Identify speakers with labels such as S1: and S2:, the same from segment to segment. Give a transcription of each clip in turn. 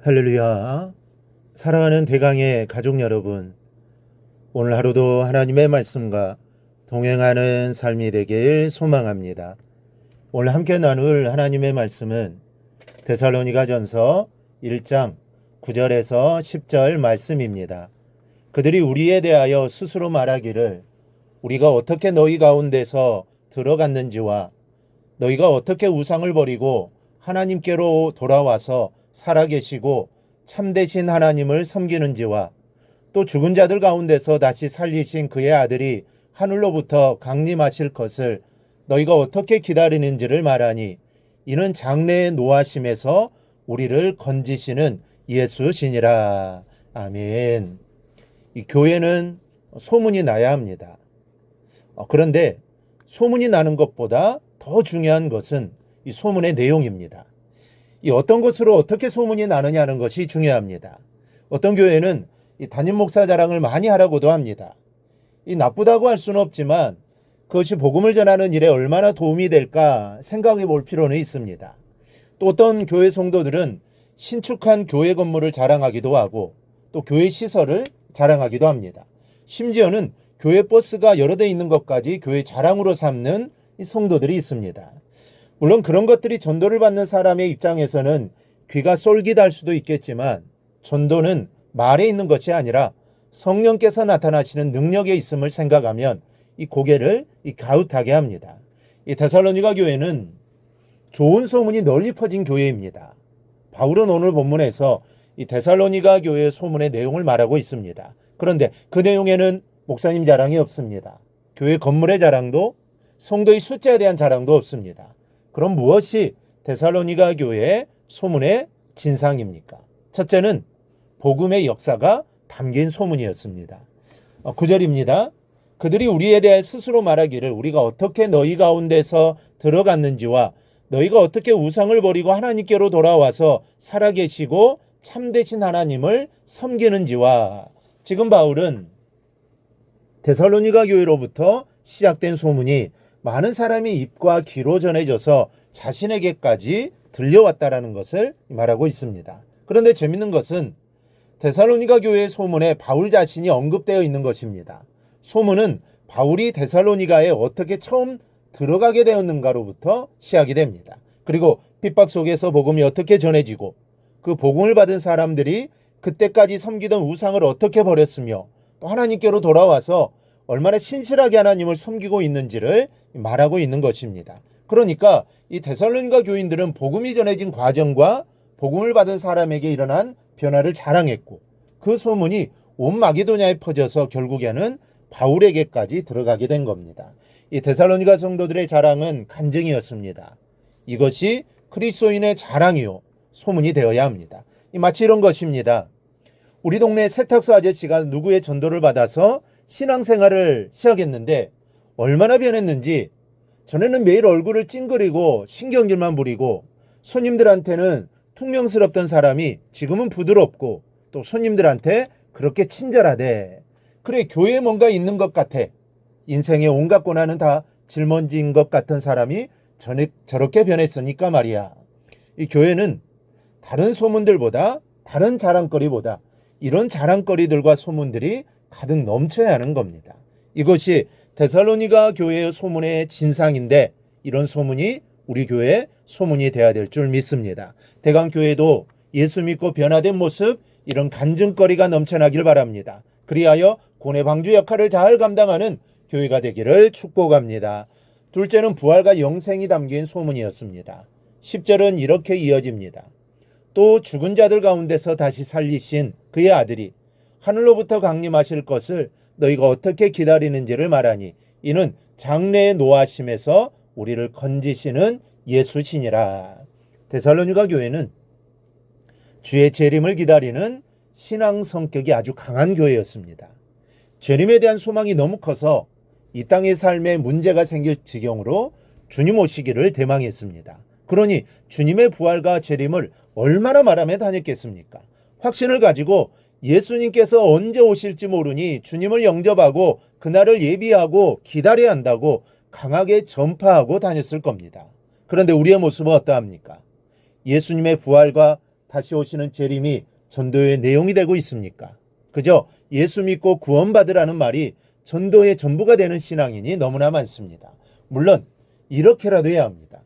S1: 할렐루야. 사랑하는 대강의 가족 여러분, 오늘 하루도 하나님의 말씀과 동행하는 삶이 되길 소망합니다. 오늘 함께 나눌 하나님의 말씀은 데살로니가전서 1장 9절에서 10절 말씀입니다. 그들이 우리에 대하여 스스로 말하기를 우리가 어떻게 너희 가운데서 들어갔는지와 너희가 어떻게 우상을 버리고 하나님께로 돌아와서 살아계시고 참되신 하나님을 섬기는지와 또 죽은 자들 가운데서 다시 살리신 그의 아들이 하늘로부터 강림하실 것을 너희가 어떻게 기다리는지를 말하니 이는 장래의 노하심에서 우리를 건지시는 예수시니라. 아멘. 이 교회는 소문이 나야 합니다. 그런데 소문이 나는 것보다 더 중요한 것은 이 소문의 내용입니다. 이 어떤 것으로 어떻게 소문이 나느냐는 것이 중요합니다. 어떤 교회는 이 담임 목사 자랑을 많이 하라고도 합니다. 이 나쁘다고 할 수는 없지만 그것이 복음을 전하는 일에 얼마나 도움이 될까 생각해 볼 필요는 있습니다. 또 어떤 교회 성도들은 신축한 교회 건물을 자랑하기도 하고 또 교회 시설을 자랑하기도 합니다. 심지어는 교회 버스가 여러 대 있는 것까지 교회 자랑으로 삼는 이 성도들이 있습니다. 물론 그런 것들이 전도를 받는 사람의 입장에서는 귀가 쏠깃할 수도 있겠지만 전도는 말에 있는 것이 아니라 성령께서 나타나시는 능력에 있음을 생각하면 이 고개를 가웃하게 합니다. 이 데살로니가 교회는 좋은 소문이 널리 퍼진 교회입니다. 바울은 오늘 본문에서 이 데살로니가 교회의 소문의 내용을 말하고 있습니다. 그런데 그 내용에는 목사님 자랑이 없습니다. 교회 건물의 자랑도 성도의 숫자에 대한 자랑도 없습니다. 그럼 무엇이 데살로니가 교회의 소문의 진상입니까? 첫째는 복음의 역사가 담긴 소문이었습니다. 9절입니다. 그들이 우리에 대해 스스로 말하기를 우리가 어떻게 너희 가운데서 들어갔는지와 너희가 어떻게 우상을 버리고 하나님께로 돌아와서 살아계시고 참되신 하나님을 섬기는지와 지금 바울은 데살로니가 교회로부터 시작된 소문이 많은 사람이 입과 귀로 전해져서 자신에게까지 들려왔다라는 것을 말하고 있습니다. 그런데 재밌는 것은 데살로니가 교회의 소문에 바울 자신이 언급되어 있는 것입니다. 소문은 바울이 데살로니가에 어떻게 처음 들어가게 되었는가로부터 시작이 됩니다. 그리고 핍박 속에서 복음이 어떻게 전해지고 그 복음을 받은 사람들이 그때까지 섬기던 우상을 어떻게 버렸으며 또 하나님께로 돌아와서 얼마나 신실하게 하나님을 섬기고 있는지를 말하고 있는 것입니다. 그러니까 이 데살로니가 교인들은 복음이 전해진 과정과 복음을 받은 사람에게 일어난 변화를 자랑했고 그 소문이 온 마게도냐에 퍼져서 결국에는 바울에게까지 들어가게 된 겁니다. 이 데살로니가 성도들의 자랑은 간증이었습니다. 이것이 그리스도인의 자랑이요 소문이 되어야 합니다. 마치 이런 것입니다. 우리 동네 세탁소 아저씨가 누구의 전도를 받아서 신앙생활을 시작했는데 얼마나 변했는지 전에는 매일 얼굴을 찡그리고 신경질만 부리고 손님들한테는 퉁명스럽던 사람이 지금은 부드럽고 또 손님들한테 그렇게 친절하대. 그래, 교회에 뭔가 있는 것 같아. 인생의 온갖 고난은 다 짊어진 것 같은 사람이 저렇게 변했으니까 말이야. 이 교회는 다른 소문들보다 다른 자랑거리보다 이런 자랑거리들과 소문들이 가득 넘쳐야 하는 겁니다. 이것이 데살로니가 교회의 소문의 진상인데 이런 소문이 우리 교회의 소문이 되어야 될 줄 믿습니다. 대강교회도 예수 믿고 변화된 모습 이런 간증거리가 넘쳐나길 바랍니다. 그리하여 고뇌 방주 역할을 잘 감당하는 교회가 되기를 축복합니다. 둘째는 부활과 영생이 담긴 소문이었습니다. 10절은 이렇게 이어집니다. 또 죽은 자들 가운데서 다시 살리신 그의 아들이 하늘로부터 강림하실 것을 너희가 어떻게 기다리는지를 말하니 이는 장래의 노하심에서 우리를 건지시는 예수시니라. 데살로니가 교회는 주의 재림을 기다리는 신앙 성격이 아주 강한 교회였습니다. 재림에 대한 소망이 너무 커서 이 땅의 삶에 문제가 생길 지경으로 주님 오시기를 대망했습니다. 그러니 주님의 부활과 재림을 얼마나 말하며 다녔겠습니까? 확신을 가지고 예수님께서 언제 오실지 모르니 주님을 영접하고 그날을 예비하고 기다려야 한다고 강하게 전파하고 다녔을 겁니다. 그런데 우리의 모습은 어떠합니까? 예수님의 부활과 다시 오시는 재림이 전도의 내용이 되고 있습니까? 그저 예수 믿고 구원받으라는 말이 전도의 전부가 되는 신앙인이 너무나 많습니다. 물론 이렇게라도 해야 합니다.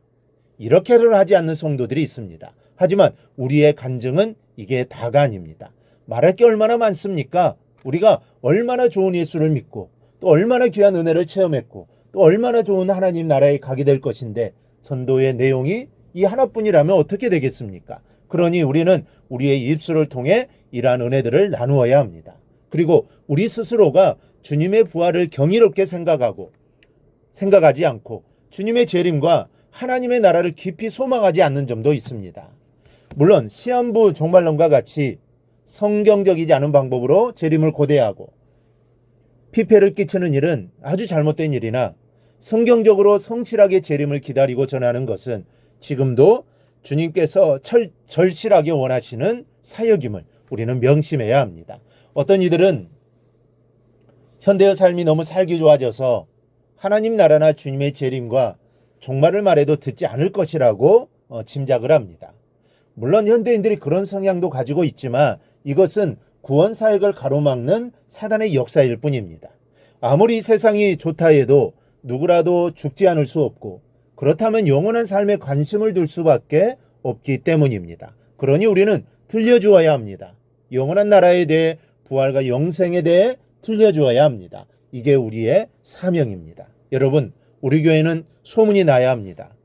S1: 이렇게를 하지 않는 성도들이 있습니다. 하지만 우리의 간증은 이게 다가 아닙니다. 말할 게 얼마나 많습니까? 우리가 얼마나 좋은 예수를 믿고 또 얼마나 귀한 은혜를 체험했고 또 얼마나 좋은 하나님 나라에 가게 될 것인데 전도의 내용이 이 하나뿐이라면 어떻게 되겠습니까? 그러니 우리는 우리의 입술을 통해 이러한 은혜들을 나누어야 합니다. 그리고 우리 스스로가 주님의 부활을 경이롭게 생각하지 않고 주님의 재림과 하나님의 나라를 깊이 소망하지 않는 점도 있습니다. 물론 시한부 종말론과 같이 성경적이지 않은 방법으로 재림을 고대하고 피폐를 끼치는 일은 아주 잘못된 일이나 성경적으로 성실하게 재림을 기다리고 전하는 것은 지금도 주님께서 절실하게 원하시는 사역임을 우리는 명심해야 합니다. 어떤 이들은 현대의 삶이 너무 살기 좋아져서 하나님 나라나 주님의 재림과 종말을 말해도 듣지 않을 것이라고 짐작을 합니다. 물론 현대인들이 그런 성향도 가지고 있지만 이것은 구원 사역을 가로막는 사단의 역사일 뿐입니다. 아무리 세상이 좋다 해도 누구라도 죽지 않을 수 없고 그렇다면 영원한 삶에 관심을 둘 수밖에 없기 때문입니다. 그러니 우리는 들려주어야 합니다. 영원한 나라에 대해 부활과 영생에 대해 들려주어야 합니다. 이게 우리의 사명입니다. 여러분, 우리 교회는 소문이 나야 합니다.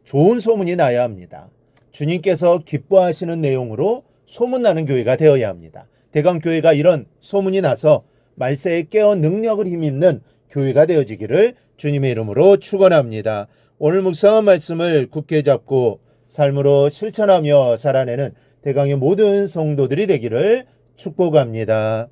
S1: 좋은 소문이 나야 합니다. 주님께서 기뻐하시는 내용으로 소문나는 교회가 되어야 합니다. 대강교회가 이런 소문이 나서 말세에 깨어 능력을 힘입는 교회가 되어지기를 주님의 이름으로 축원합니다. 오늘 묵상한 말씀을 굳게 잡고 삶으로 실천하며 살아내는 대강의 모든 성도들이 되기를 축복합니다.